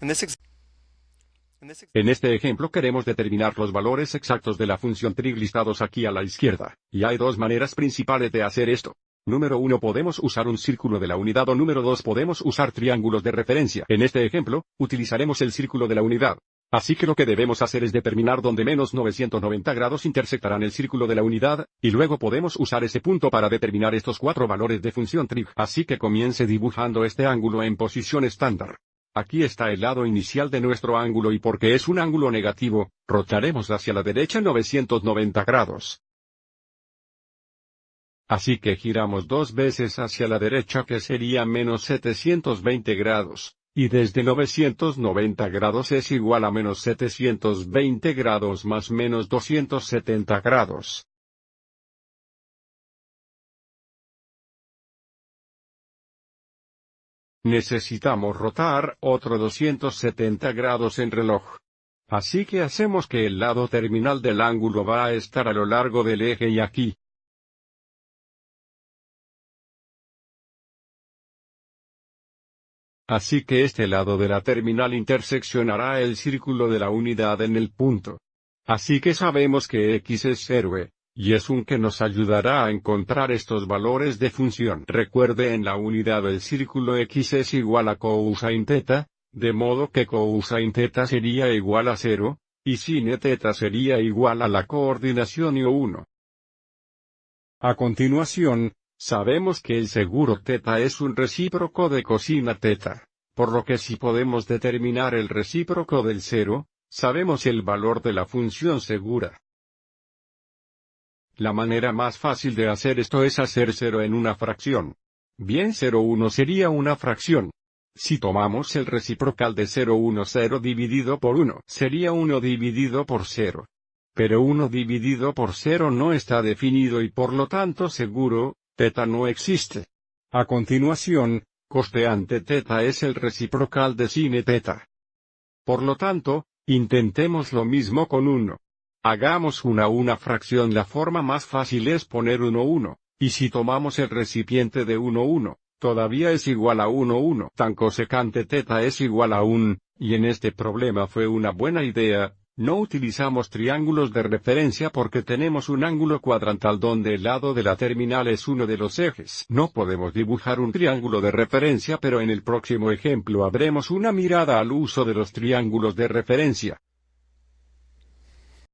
In this ex- in this ex- En este ejemplo queremos determinar los valores exactos de la función trig listados aquí a la izquierda, y hay dos maneras principales de hacer esto. Número 1, podemos usar un círculo de la unidad, o número 2, podemos usar triángulos de referencia. En este ejemplo, utilizaremos el círculo de la unidad. Así que lo que debemos hacer es determinar dónde menos 990 grados intersectarán el círculo de la unidad, y luego podemos usar ese punto para determinar estos cuatro valores de función trig. Así que comience dibujando este ángulo en posición estándar. Aquí está el lado inicial de nuestro ángulo y porque es un ángulo negativo, rotaremos hacia la derecha 990 grados. Así que giramos dos veces hacia la derecha, que sería menos 720 grados, y desde 990 grados es igual a menos 720 grados más menos 270 grados. Necesitamos rotar otro 270 grados en reloj. Así que hacemos que el lado terminal del ángulo va a estar a lo largo del eje y aquí. Así que este lado de la terminal interseccionará el círculo de la unidad en el punto. Así que sabemos que x es 0, y es un que nos ayudará a encontrar estos valores de función. Recuerde, en la unidad el círculo x es igual a cosine θ, de modo que cosine θ sería igual a 0, y sin θ sería igual a la coordinación I1. A continuación, sabemos que el seguro θ es un recíproco de cosina θ, por lo que si podemos determinar el recíproco del 0, sabemos el valor de la función segura. La manera más fácil de hacer esto es hacer 0 en una fracción. Bien, 0,1 sería una fracción. Si tomamos el reciprocal de 0,10 dividido por 1, sería 1 dividido por 0. Pero 1 dividido por 0 no está definido y por lo tanto seguro, θ no existe. A continuación, costeante θ es el reciprocal de sin θ. Por lo tanto, intentemos lo mismo con 1. Hagamos una fracción. La forma más fácil es poner 1, y si tomamos el recipiente de 1, todavía es igual a 1, tan cosecante θ es igual a 1, y en este problema fue una buena idea. No utilizamos triángulos de referencia porque tenemos un ángulo cuadrantal donde el lado de la terminal es uno de los ejes. No podemos dibujar un triángulo de referencia, pero en el próximo ejemplo habremos una mirada al uso de los triángulos de referencia.